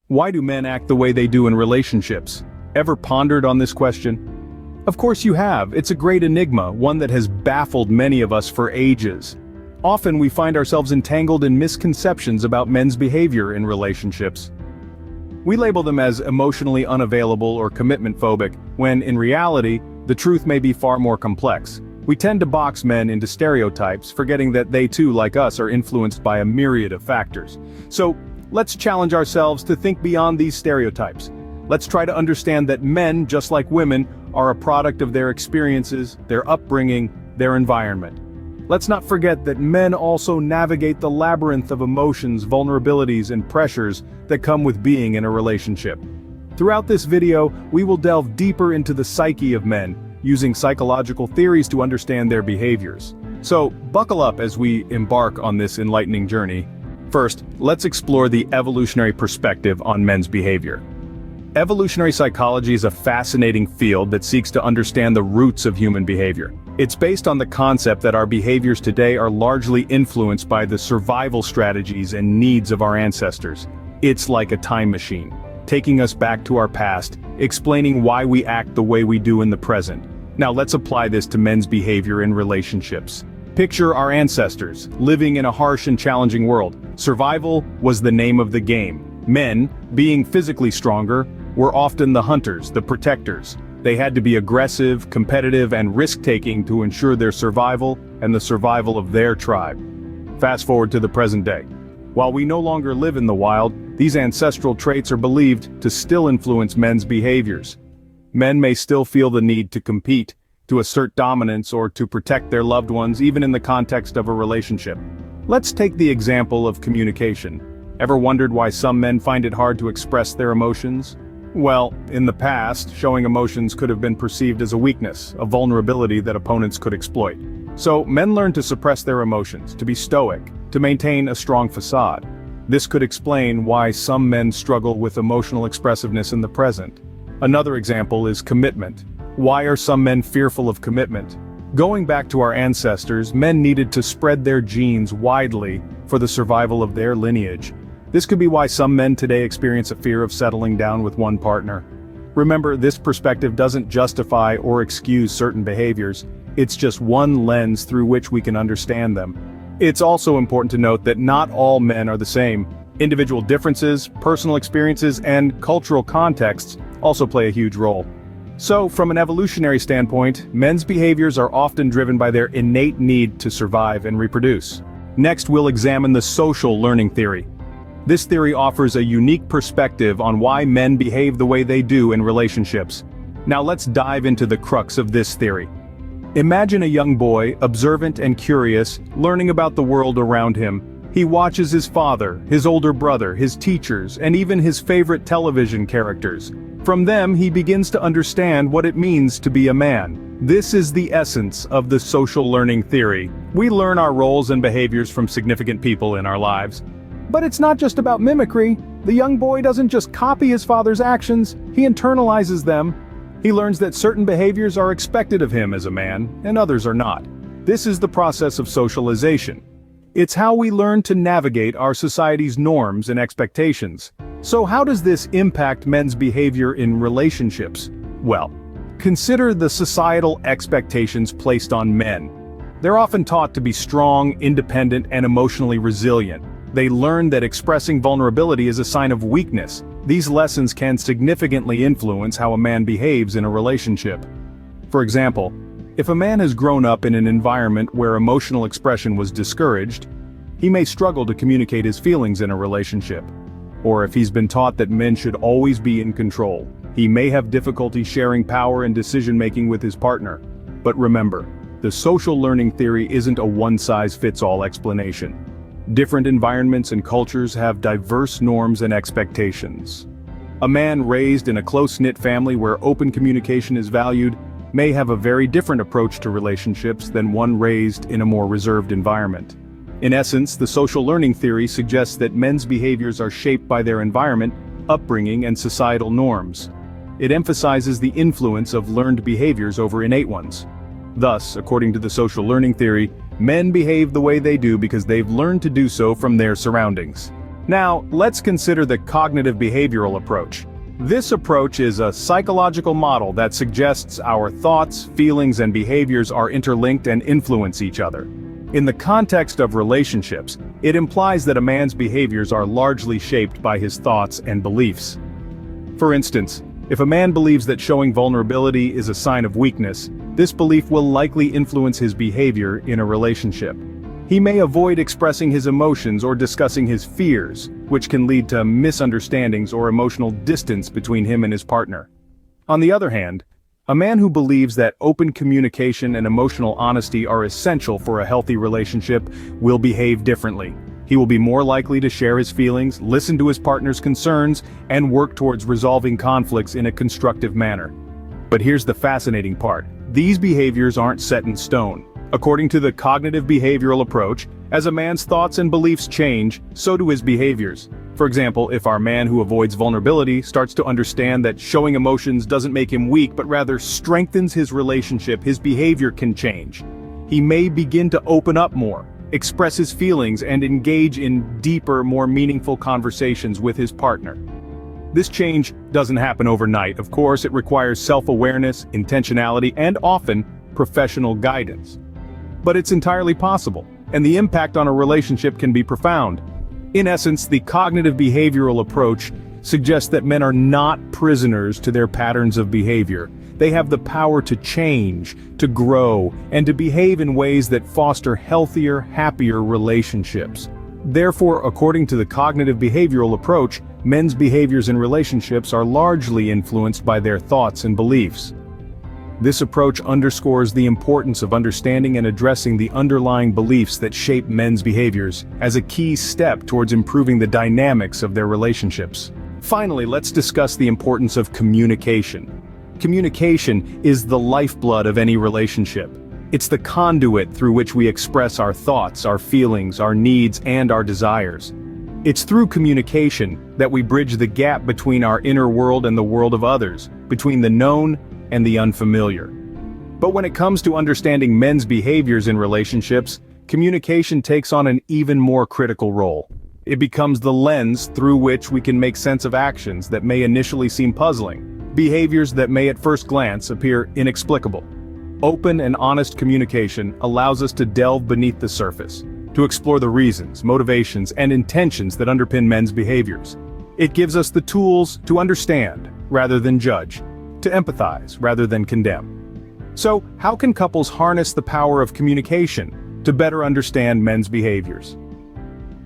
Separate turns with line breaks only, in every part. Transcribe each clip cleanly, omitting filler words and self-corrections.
Why do men act the way they do in relationships? Ever pondered on this question? Of course you have. It's a great enigma, one that has baffled many of us for ages. Often we find ourselves entangled in misconceptions about men's behavior in relationships. We label them as emotionally unavailable or commitment phobic, when in reality, the truth may be far more complex. We tend to box men into stereotypes, forgetting that they too, like us, are influenced by a myriad of factors. So, let's challenge ourselves to think beyond these stereotypes. Let's try to understand that men, just like women, are a product of their experiences, their upbringing, their environment. Let's not forget that men also navigate the labyrinth of emotions, vulnerabilities, and pressures that come with being in a relationship. Throughout this video, we will delve deeper into the psyche of men, using psychological theories to understand their behaviors. So, buckle up as we embark on this enlightening journey. First, let's explore the evolutionary perspective on men's behavior. Evolutionary psychology is a fascinating field that seeks to understand the roots of human behavior. It's based on the concept that our behaviors today are largely influenced by the survival strategies and needs of our ancestors. It's like a time machine, taking us back to our past, explaining why we act the way we do in the present. Now let's apply this to men's behavior in relationships. Picture our ancestors, living in a harsh and challenging world. Survival was the name of the game. Men, being physically stronger, were often the hunters, the protectors. They had to be aggressive, competitive, and risk-taking to ensure their survival and the survival of their tribe. Fast forward to the present day. While we no longer live in the wild, these ancestral traits are believed to still influence men's behaviors. Men may still feel the need to compete, to assert dominance, or to protect their loved ones even in the context of a relationship. Let's take the example of communication. Ever wondered why some men find it hard to express their emotions? Well, in the past, showing emotions could have been perceived as a weakness, a vulnerability that opponents could exploit. So, men learn to suppress their emotions, to be stoic, to maintain a strong facade. This could explain why some men struggle with emotional expressiveness in the present. Another example is commitment. Why are some men fearful of commitment? Going back to our ancestors, men needed to spread their genes widely for the survival of their lineage. This could be why some men today experience a fear of settling down with one partner. Remember, this perspective doesn't justify or excuse certain behaviors. It's just one lens through which we can understand them. It's also important to note that not all men are the same. Individual differences, personal experiences, and cultural contexts also play a huge role. So, from an evolutionary standpoint, men's behaviors are often driven by their innate need to survive and reproduce. Next, we'll examine the social learning theory. This theory offers a unique perspective on why men behave the way they do in relationships. Now let's dive into the crux of this theory. Imagine a young boy, observant and curious, learning about the world around him. He watches his father, his older brother, his teachers, and even his favorite television characters. From them, he begins to understand what it means to be a man. This is the essence of the social learning theory. We learn our roles and behaviors from significant people in our lives. But it's not just about mimicry. The young boy doesn't just copy his father's actions, he internalizes them. He learns that certain behaviors are expected of him as a man, and others are not. This is the process of socialization. It's how we learn to navigate our society's norms and expectations. So how does this impact men's behavior in relationships? Well, consider the societal expectations placed on men. They're often taught to be strong, independent, and emotionally resilient. They learn that expressing vulnerability is a sign of weakness. These lessons can significantly influence how a man behaves in a relationship. For example, if a man has grown up in an environment where emotional expression was discouraged, he may struggle to communicate his feelings in a relationship. Or if he's been taught that men should always be in control, he may have difficulty sharing power and decision-making with his partner. But remember, the social learning theory isn't a one-size-fits-all explanation. Different environments and cultures have diverse norms and expectations. A man raised in a close-knit family where open communication is valued may have a very different approach to relationships than one raised in a more reserved environment. In essence, the social learning theory suggests that men's behaviors are shaped by their environment, upbringing, and societal norms. It emphasizes the influence of learned behaviors over innate ones. Thus, according to the social learning theory, men behave the way they do because they've learned to do so from their surroundings. Now, let's consider the cognitive behavioral approach. This approach is a psychological model that suggests our thoughts, feelings, and behaviors are interlinked and influence each other. In the context of relationships, it implies that a man's behaviors are largely shaped by his thoughts and beliefs. For instance, if a man believes that showing vulnerability is a sign of weakness, this belief will likely influence his behavior in a relationship. He may avoid expressing his emotions or discussing his fears, which can lead to misunderstandings or emotional distance between him and his partner. On the other hand, a man who believes that open communication and emotional honesty are essential for a healthy relationship will behave differently. He will be more likely to share his feelings, listen to his partner's concerns, and work towards resolving conflicts in a constructive manner. But here's the fascinating part. These behaviors aren't set in stone. According to the cognitive behavioral approach, as a man's thoughts and beliefs change, so do his behaviors. For example, if our man who avoids vulnerability starts to understand that showing emotions doesn't make him weak but rather strengthens his relationship, his behavior can change. He may begin to open up more, express his feelings, and engage in deeper, more meaningful conversations with his partner. This change doesn't happen overnight. Of course, it requires self-awareness, intentionality, and often professional guidance. But it's entirely possible, and the impact on a relationship can be profound. In essence, the cognitive behavioral approach suggests that men are not prisoners to their patterns of behavior. They have the power to change, to grow, and to behave in ways that foster healthier, happier relationships. Therefore, according to the cognitive behavioral approach, men's behaviors in relationships are largely influenced by their thoughts and beliefs. This approach underscores the importance of understanding and addressing the underlying beliefs that shape men's behaviors as a key step towards improving the dynamics of their relationships. Finally, let's discuss the importance of communication. Communication is the lifeblood of any relationship. It's the conduit through which we express our thoughts, our feelings, our needs, and our desires. It's through communication that we bridge the gap between our inner world and the world of others, between the known and the unfamiliar. But when it comes to understanding men's behaviors in relationships, communication takes on an even more critical role. It becomes the lens through which we can make sense of actions that may initially seem puzzling, behaviors that may at first glance appear inexplicable. Open and honest communication allows us to delve beneath the surface, to explore the reasons, motivations, and intentions that underpin men's behaviors. It gives us the tools to understand rather than judge, to empathize rather than condemn. So, how can couples harness the power of communication to better understand men's behaviors?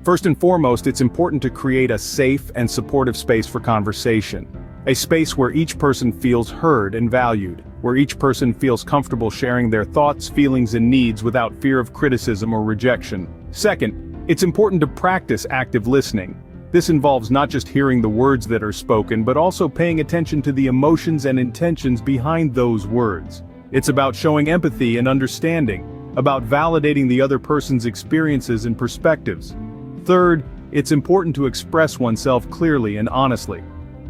First and foremost, it's important to create a safe and supportive space for conversation. A space where each person feels heard and valued, where each person feels comfortable sharing their thoughts, feelings, and needs without fear of criticism or rejection. Second, it's important to practice active listening. This involves not just hearing the words that are spoken, but also paying attention to the emotions and intentions behind those words. It's about showing empathy and understanding, about validating the other person's experiences and perspectives. Third, it's important to express oneself clearly and honestly.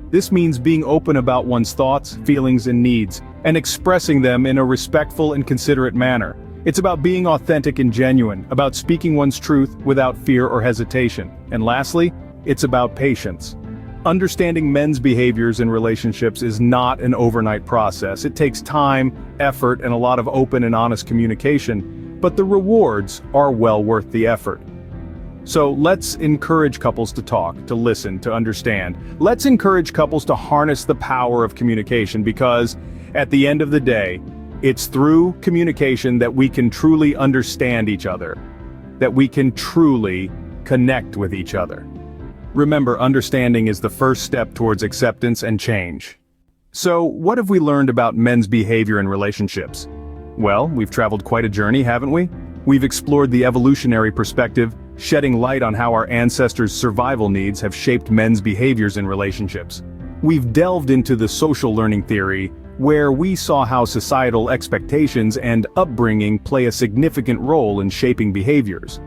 This means being open about one's thoughts, feelings, and needs, and expressing them in a respectful and considerate manner. It's about being authentic and genuine, about speaking one's truth without fear or hesitation. And lastly, it's about patience. Understanding men's behaviors in relationships is not an overnight process. It takes time, effort, and a lot of open and honest communication, but the rewards are well worth the effort. So let's encourage couples to talk, to listen, to understand. Let's encourage couples to harness the power of communication because, at the end of the day, it's through communication that we can truly understand each other, that we can truly connect with each other. Remember, understanding is the first step towards acceptance and change. So, what have we learned about men's behavior in relationships? Well, we've traveled quite a journey, haven't we? We've explored the evolutionary perspective, shedding light on how our ancestors' survival needs have shaped men's behaviors in relationships. We've delved into the social learning theory, where we saw how societal expectations and upbringing play a significant role in shaping behaviors.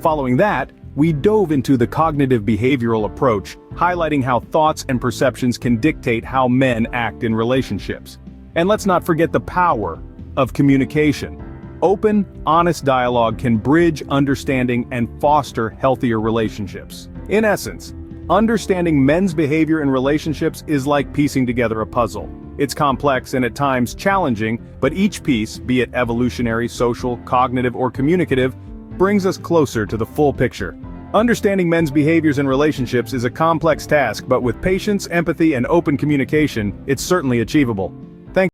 Following that, we dove into the cognitive behavioral approach, highlighting how thoughts and perceptions can dictate how men act in relationships. And let's not forget the power of communication. Open, honest dialogue can bridge understanding and foster healthier relationships. In essence, understanding men's behavior in relationships is like piecing together a puzzle. It's complex and at times challenging, but each piece, be it evolutionary, social, cognitive, or communicative, brings us closer to the full picture. Understanding men's behaviors in relationships is a complex task, but with patience, empathy, and open communication, it's certainly achievable. Thank